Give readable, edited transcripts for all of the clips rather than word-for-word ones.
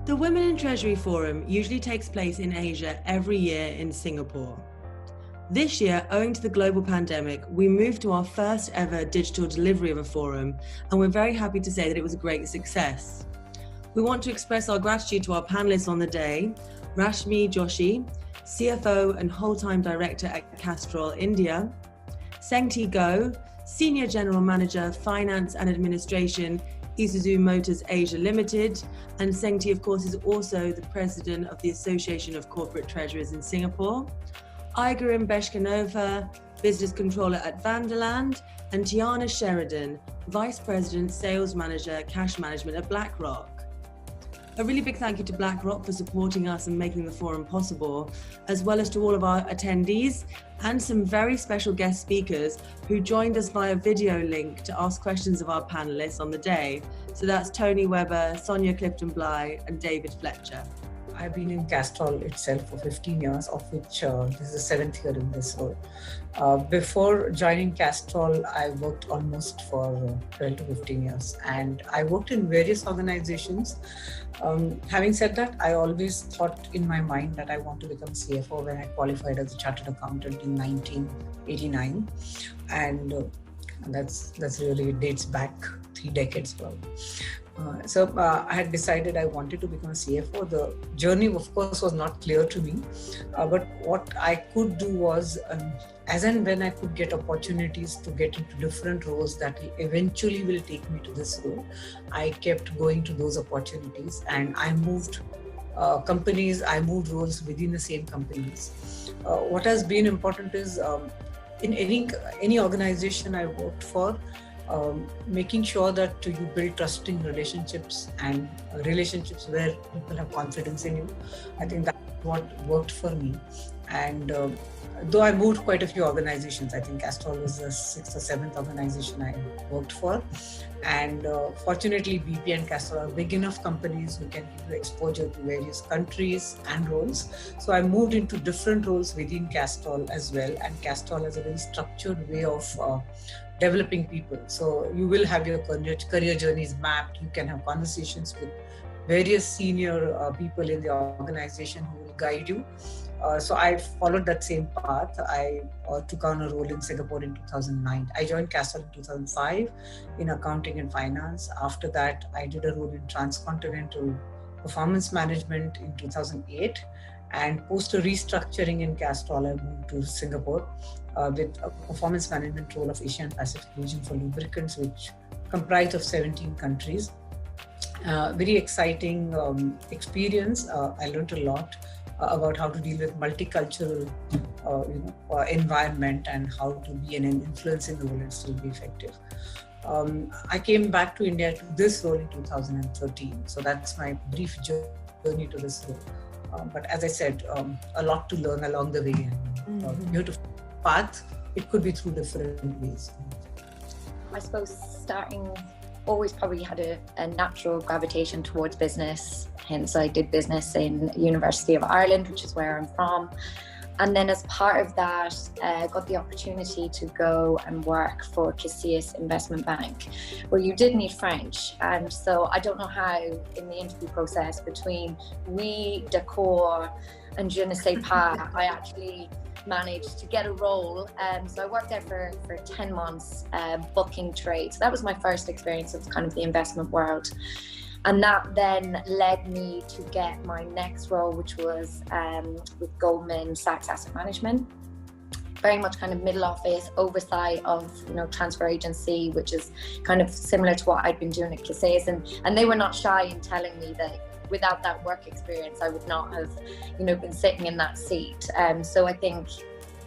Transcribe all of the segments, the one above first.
The Women in Treasury Forum usually takes place in Asia every year in Singapore. This year, owing to the global pandemic, we moved to our first ever digital delivery of a forum, and we're very happy to say that it was a great success. We want to express our gratitude to our panelists on the day, Rashmi Joshi, CFO and whole-time director at Castrol India, Sengti Goh, Senior General Manager, Finance and Administration, Isuzu Motors Asia Limited, and Sengti, of course, is also the President of the Association of Corporate Treasurers in Singapore, Igarim Beshkanova, Business Controller at Vanderland, and Tiana Sheridan, Vice President, Sales Manager, Cash Management at BlackRock. A really big thank you to BlackRock for supporting us and making the forum possible, as well as to all of our attendees and some very special guest speakers who joined us via video link to ask questions of our panelists on the day. So that's Tony Webber, Sonia Clifton-Bly, and David Fletcher. I've been in Castrol itself for 15 years, of which this is the 7th year in this role. Before joining Castrol, I worked almost for 12 to 15 years, and I worked in various organizations. Having said that, I always thought in my mind that I want to become CFO when I qualified as a chartered accountant in 1989, and that's really dates back 3 decades ago. So I had decided I wanted to become a CFO. The journey, of course, was not clear to me, but what I could do was, as and when I could get opportunities to get into different roles that eventually will take me to this role, I kept going to those opportunities, and I moved companies, I moved roles within the same companies. What has been important is in any organization I worked for, making sure that you build trusting relationships and relationships where people have confidence in you. I think that's what worked for me. And though I moved quite a few organizations, I think Castrol was the 6th or 7th organization I worked for. And fortunately, BP and Castrol are big enough companies who can give you exposure to various countries and roles. So I moved into different roles within Castrol as well. And Castrol has a very structured way of developing people. So you will have your career journeys mapped. You can have conversations with various senior people in the organization who will guide you. So I followed that same path. I took on a role in Singapore in 2009. I joined Castrol in 2005 in accounting and finance. After that, I did a role in transcontinental performance management in 2008. And post a restructuring in Castrol, I moved to Singapore with a performance management role of Asia and Pacific region for lubricants, which comprised of 17 countries. Very exciting experience. I learned a lot about how to deal with multicultural environment and how to be an influence in the world and still be effective. I came back to India to this role in 2013. So that's my brief journey to this role. But as I said, a lot to learn along the way, and beautiful path. It could be through different ways. I suppose starting always probably had a natural gravitation towards business. Hence, I did business in University of Ireland, which is where I'm from. And then as part of that, got the opportunity to go and work for Casillas Investment Bank, where you did need French. And so I don't know how in the interview process between oui, d'accord, and je ne sais pas, I actually managed to get a role. So I worked there for 10 months, booking trades. So that was my first experience of kind of the investment world. And that then led me to get my next role, which was with Goldman Sachs Asset Management. Very much kind of middle office oversight of, transfer agency, which is kind of similar to what I'd been doing at Casillas. And they were not shy in telling me that without that work experience, I would not have, been sitting in that seat. So I think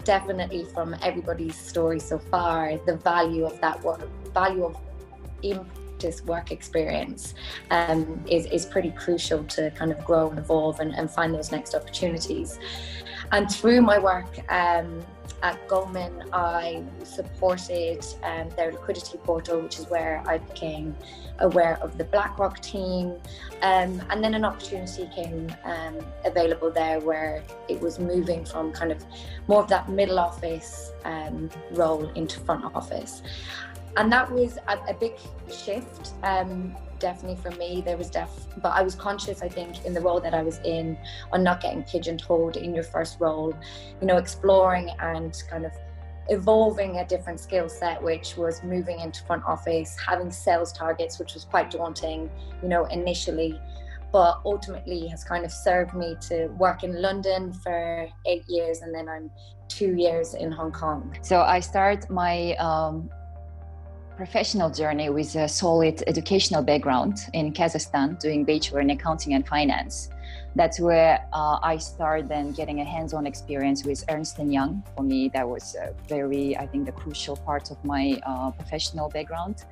definitely from everybody's story so far, the value of that work, this work experience is pretty crucial to kind of grow and evolve and find those next opportunities. And through my work at Goldman, I supported their liquidity portal, which is where I became aware of the BlackRock team. And then an opportunity came available there where it was moving from kind of more of that middle office role into front office. And that was a big shift definitely for me, but I was conscious, I think, in the role that I was in, on not getting pigeonholed in your first role, exploring and kind of evolving a different skill set, which was moving into front office, having sales targets, which was quite daunting, initially, but ultimately has kind of served me to work in London for 8 years, and then I'm 2 years in Hong Kong. So I start my professional journey with a solid educational background in Kazakhstan, doing bachelor in accounting and finance. That's where I started then getting a hands-on experience with Ernst & Young. For me, that was I think, the crucial part of my professional background.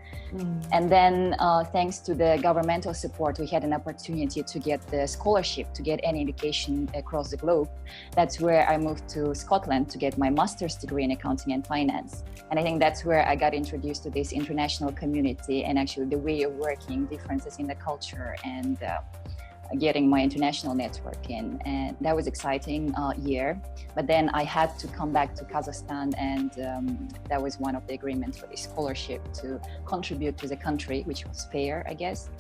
And then thanks to the governmental support, we had an opportunity to get the scholarship to get any education across the globe. That's where I moved to Scotland to get my master's degree in accounting and finance. And I think that's where I got introduced to this international community and actually the way of working, differences in the culture, and getting my international network in. And that was exciting year. But then I had to come back to Kazakhstan, and that was one of the agreements for the scholarship to contribute to the country, which was fair, I guess.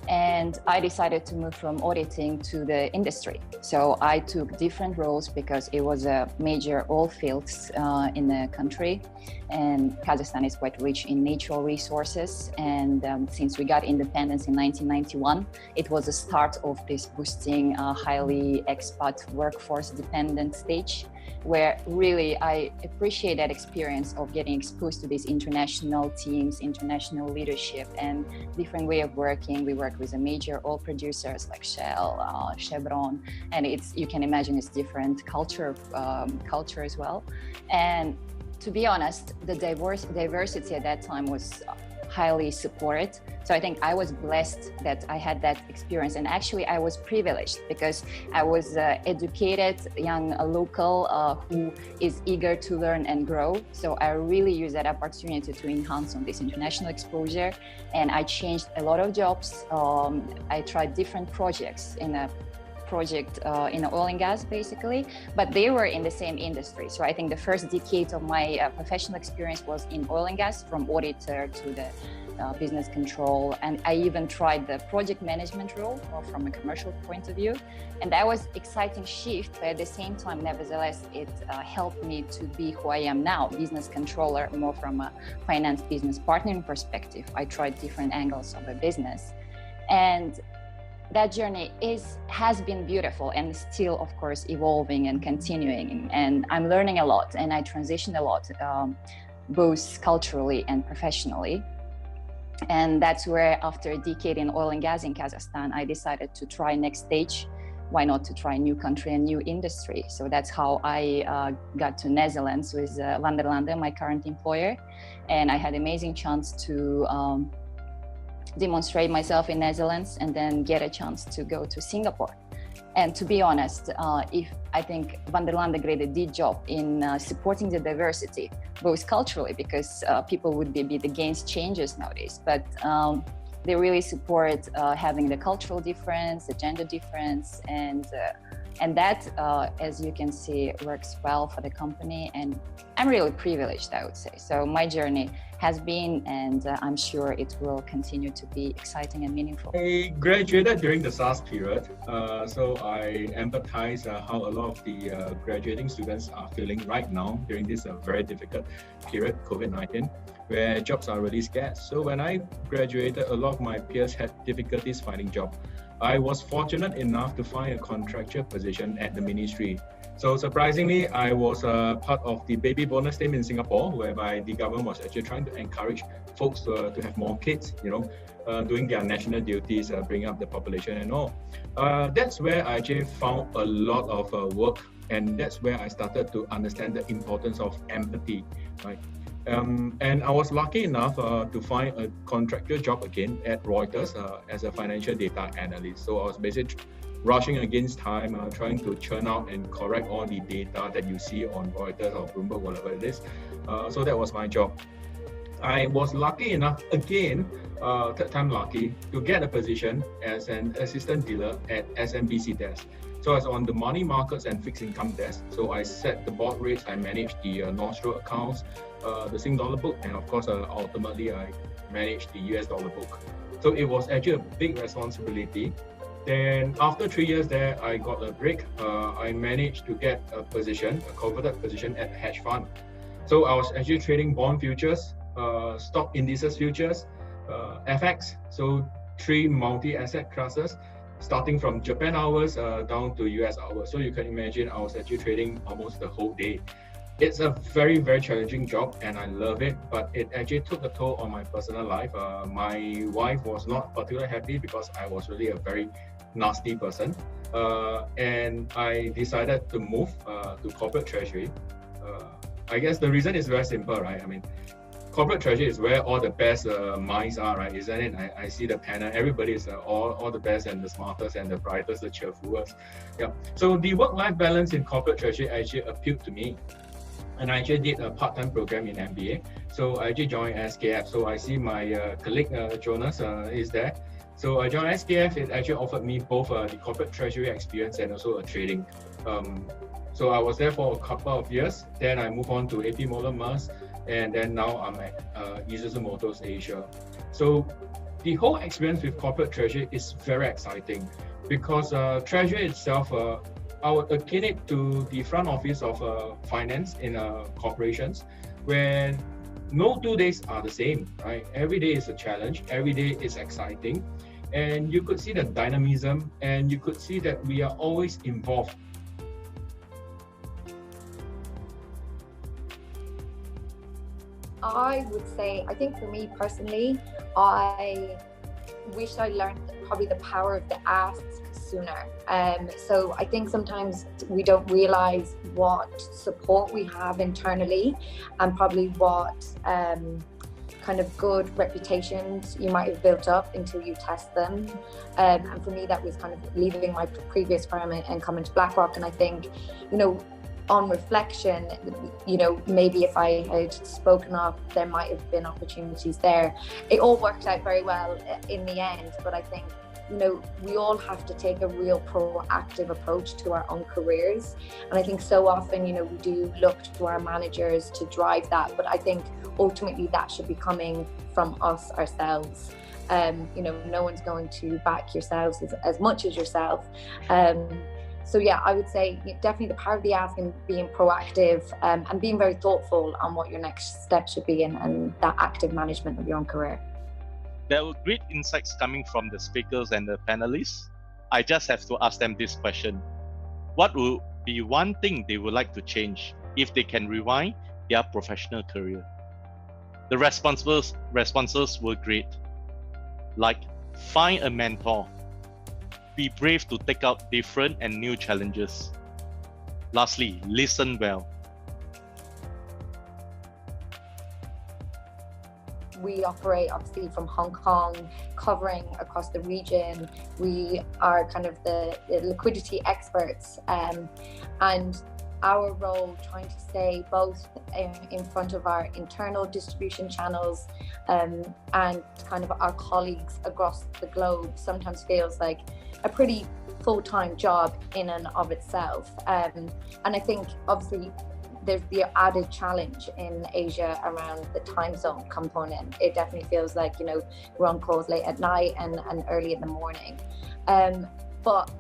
And I decided to move from auditing to the industry. So I took different roles because it was a major oil fields in the country. And Kazakhstan is quite rich in natural resources. And since we got independence in 1991, it was the start of this boosting highly expat workforce dependent stage, where really I appreciate that experience of getting exposed to these international teams, international leadership, and different way of working. We work with the major oil producers like Shell, Chevron, and you can imagine it's different culture as well. And to be honest, the diversity at that time was highly supported. So I think I was blessed that I had that experience, and actually I was privileged because I was educated young local who is eager to learn and grow. So I really used that opportunity to enhance on this international exposure, and I changed a lot of jobs. I tried different projects in oil and gas, basically, but they were in the same industry. So I think the first decade of my professional experience was in oil and gas, from auditor to the business control. And I even tried the project management role, more from a commercial point of view. And that was exciting shift, but at the same time, nevertheless, it helped me to be who I am now, business controller, more from a finance business partnering perspective. I tried different angles of a business. And that journey has been beautiful and still, of course, evolving and continuing. And I'm learning a lot, and I transition a lot, both culturally and professionally. And that's where, after a decade in oil and gas in Kazakhstan, I decided to try next stage. Why not to try a new country and new industry? So that's how I got to Netherlands with Van der Lande, my current employer. And I had an amazing chance to demonstrate myself in Netherlands and then get a chance to go to Singapore. And to be honest, I think Van der Lande did a job in supporting the diversity, both culturally, because people would be against changes nowadays, but they really support having the cultural difference, the gender difference, and that, as you can see, works well for the company. And I'm really privileged, I would say. So my journey has been, and I'm sure it will continue to be exciting and meaningful. I graduated during the SARS period, so I empathize how a lot of the graduating students are feeling right now during this very difficult period, COVID-19, where jobs are really scarce. So when I graduated, a lot of my peers had difficulties finding jobs. I was fortunate enough to find a contractual position at the ministry. So surprisingly, I was part of the baby bonus scheme in Singapore, whereby the government was actually trying to encourage folks to have more kids, doing their national duties, bringing up the population and all. That's where I actually found a lot of work, and that's where I started to understand the importance of empathy, right? And I was lucky enough to find a contractual job again at Reuters as a financial data analyst. So I was basically rushing against time, trying to churn out and correct all the data that you see on Reuters or Bloomberg, whatever it is. So that was my job. I was lucky enough, again, third time lucky, to get a position as an assistant dealer at SMBC Desk. So I was on the money markets and fixed income desk. So I set the board rates, I managed the notional accounts, the Sing dollar book, and of course, ultimately, I managed the US dollar book. So it was actually a big responsibility. Then after 3 years there, I got a break. I managed to get a position, a coveted position at a hedge fund. So I was actually trading bond futures, stock indices futures, FX, so 3 multi-asset classes, starting from Japan hours down to US hours. So you can imagine I was actually trading almost the whole day. It's a very, very challenging job and I love it, but it actually took a toll on my personal life. My wife was not particularly happy because I was really a very nasty person. And I decided to move to corporate treasury. I guess the reason is very simple, right? I mean, corporate treasury is where all the best minds are, right? Isn't it? I see the panel, everybody is all the best and the smartest and the brightest, the cheerfulest. Yeah. So the work-life balance in corporate treasury actually appealed to me. And I actually did a part-time program in MBA. So I actually joined SKF. So I see my colleague Jonas is there. So I joined SKF. It actually offered me both the corporate treasury experience and also a trading. So I was there for a couple of years. Then I moved on to AP Moller Maersk. And then now I'm at Isuzu Motors Asia. So the whole experience with corporate treasury is very exciting because treasury itself, I would akin it to the front office of finance in corporations, where no 2 days are the same, right? Every day is a challenge, every day is exciting, and you could see the dynamism, and you could see that we are always involved. I would say, I think for me personally, I wish I learned probably the power of the ask sooner. So I think sometimes we don't realize what support we have internally and probably what kind of good reputations you might have built up until you test them. And for me, that was kind of leaving my previous firm and coming to BlackRock. And I think, you know, on reflection, you know, maybe if I had spoken up, there might have been opportunities there. It all worked out very well in the end, but I think, you know, we all have to take a real proactive approach to our own careers. And I think so often, you know, we do look to our managers to drive that, but I think ultimately that should be coming from us ourselves. You know, no one's going to back yourselves as much as yourself. So yeah, I would say definitely the power of the ask and being proactive and being very thoughtful on what your next step should be and that active management of your own career. There were great insights coming from the speakers and the panelists. I just have to ask them this question. What would be one thing they would like to change if they can rewind their professional career? The responses were great. Like, find a mentor. Be brave to take out different and new challenges. Lastly, listen well. We operate obviously from Hong Kong, covering across the region. We are kind of the liquidity experts, and our role trying to stay both in front of our internal distribution channels and kind of our colleagues across the globe sometimes feels like a pretty full-time job in and of itself. And I think obviously there's the added challenge in Asia around the time zone component. It definitely feels like, you know, we're on calls late at night and early in the morning. But,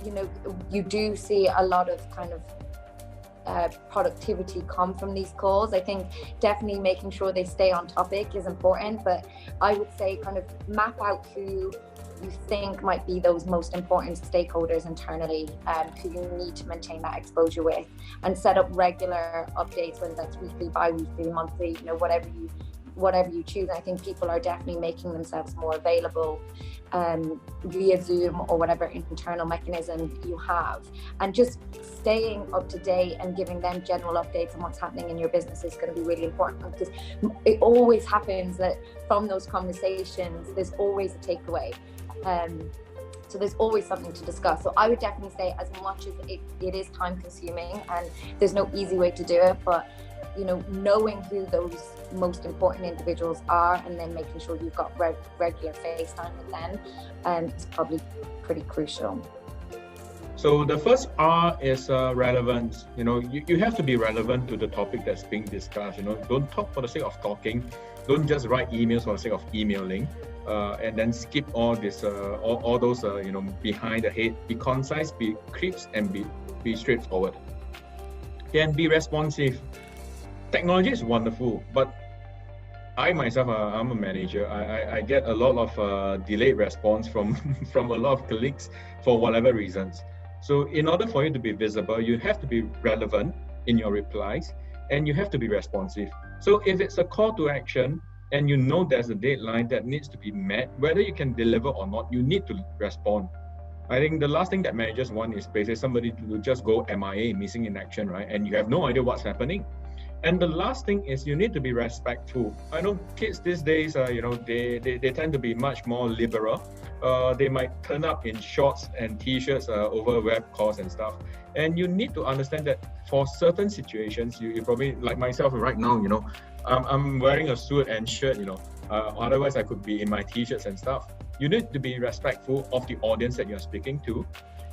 you know, you do see a lot of kind of productivity come from these calls. I think definitely making sure they stay on topic is important, but I would say kind of map out who you think might be those most important stakeholders internally who you need to maintain that exposure with, and set up regular updates, whether that's weekly, bi-weekly, monthly, you know, whatever you choose. And I think people are definitely making themselves more available via Zoom or whatever internal mechanism you have, and just staying up to date and giving them general updates on what's happening in your business is going to be really important, because it always happens that from those conversations there's always a takeaway. So there's always something to discuss. So I would definitely say, as much as it is time consuming and there's no easy way to do it, but you know, knowing who those most important individuals are and then making sure you've got regular FaceTime with them is probably pretty crucial. So the first R is relevance. You have to be relevant to the topic that's being discussed. Don't talk for the sake of talking. Don't just write emails for the sake of emailing, and then skip all this, all those, behind the head. Be concise, be crisp, and be straightforward. And be responsive. Technology is wonderful, but I myself, I'm a manager. I get a lot of delayed response from a lot of colleagues for whatever reasons. So in order for you to be visible, you have to be relevant in your replies, and you have to be responsive. So if it's a call to action and there's a deadline that needs to be met, whether you can deliver or not, you need to respond. I think the last thing that managers want is basically somebody to just go MIA, missing in action, right? And you have no idea what's happening. And the last thing is you need to be respectful. I know kids these days, they tend to be much more liberal. They might turn up in shorts and t-shirts over web calls and stuff. And you need to understand that for certain situations, you probably, like myself right now, I'm wearing a suit and shirt, otherwise I could be in my t-shirts and stuff. You need to be respectful of the audience that you're speaking to.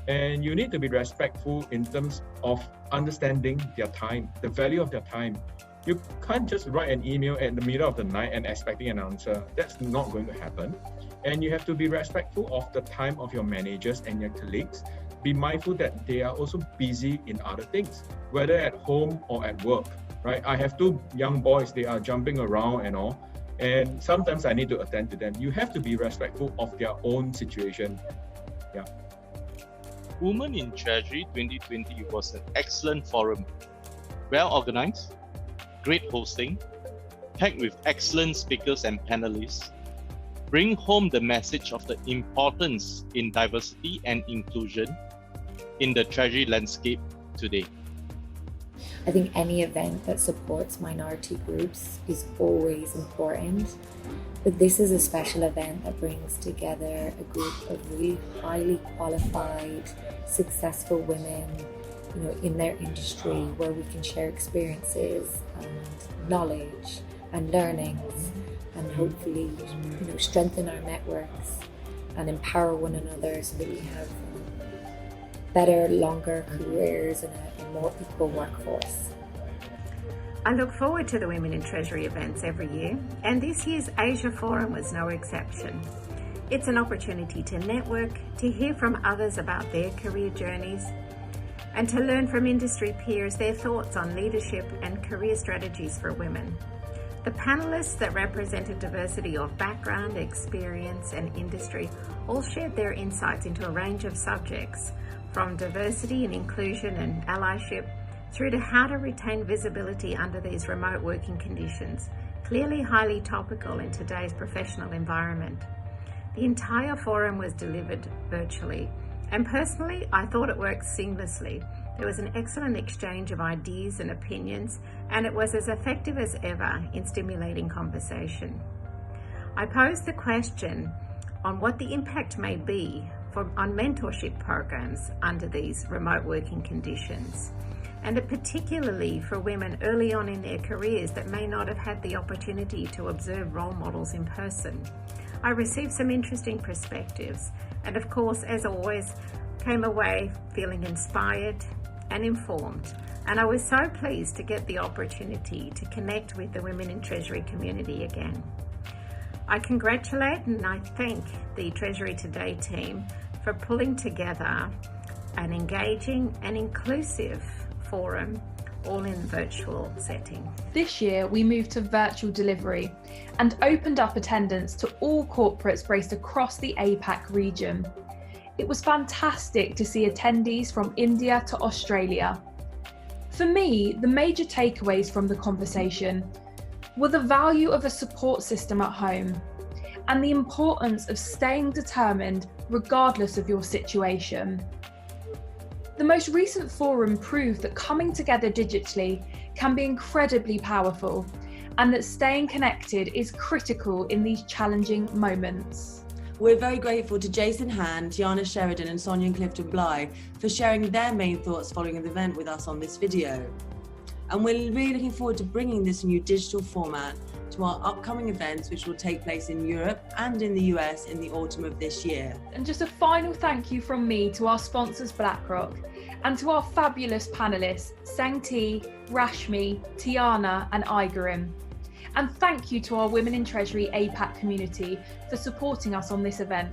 And you need to be respectful in terms of understanding their time, the value of their time. You can't just write an email in the middle of the night and expecting an answer. That's not going to happen. And you have to be respectful of the time of your managers and your colleagues. Be mindful that they are also busy in other things, whether at home or at work, right? I have 2 young boys, they are jumping around and all. And sometimes I need to attend to them. You have to be respectful of their own situation. Yeah. Women in Treasury 2020 was an excellent forum. Well organized, great hosting, packed with excellent speakers and panelists, bring home the message of the importance in diversity and inclusion in the Treasury landscape today. I think any event that supports minority groups is always important, but this is a special event that brings together a group of really highly qualified, successful women, in their industry, where we can share experiences and knowledge and learnings, and hopefully, strengthen our networks and empower one another so that we have better, longer careers and a more equal workforce. I look forward to the Women in Treasury events every year, and this year's Asia Forum was no exception. It's an opportunity to network, to hear from others about their career journeys, and to learn from industry peers their thoughts on leadership and career strategies for women. The panelists that represented diversity of background, experience, and industry all shared their insights into a range of subjects, from diversity and inclusion and allyship through to how to retain visibility under these remote working conditions, clearly highly topical in today's professional environment. The entire forum was delivered virtually, and personally, I thought it worked seamlessly. There was an excellent exchange of ideas and opinions, and it was as effective as ever in stimulating conversation. I posed the question on what the impact may be on mentorship programs under these remote working conditions, and particularly for women early on in their careers that may not have had the opportunity to observe role models in person. I received some interesting perspectives, and of course, as always, came away feeling inspired and informed, and I was so pleased to get the opportunity to connect with the Women in Treasury community again. I congratulate and I thank the Treasury Today team for pulling together an engaging and inclusive forum, all in virtual setting. This year, we moved to virtual delivery and opened up attendance to all corporates based across the APAC region. It was fantastic to see attendees from India to Australia. For me, the major takeaways from the conversation were the value of a support system at home and the importance of staying determined regardless of your situation. The most recent forum proved that coming together digitally can be incredibly powerful, and that staying connected is critical in these challenging moments. We're very grateful to Jason Hand, Tiana Sheridan and Sonia and Clifton Bly for sharing their main thoughts following the event with us on this video. And we're really looking forward to bringing this new digital format to to our upcoming events, which will take place in Europe and in the US in the autumn of this year. And just a final thank you from me to our sponsors BlackRock and to our fabulous panellists Sang-Ti, Rashmi, Tiana and Igarim. And thank you to our Women in Treasury APAC community for supporting us on this event.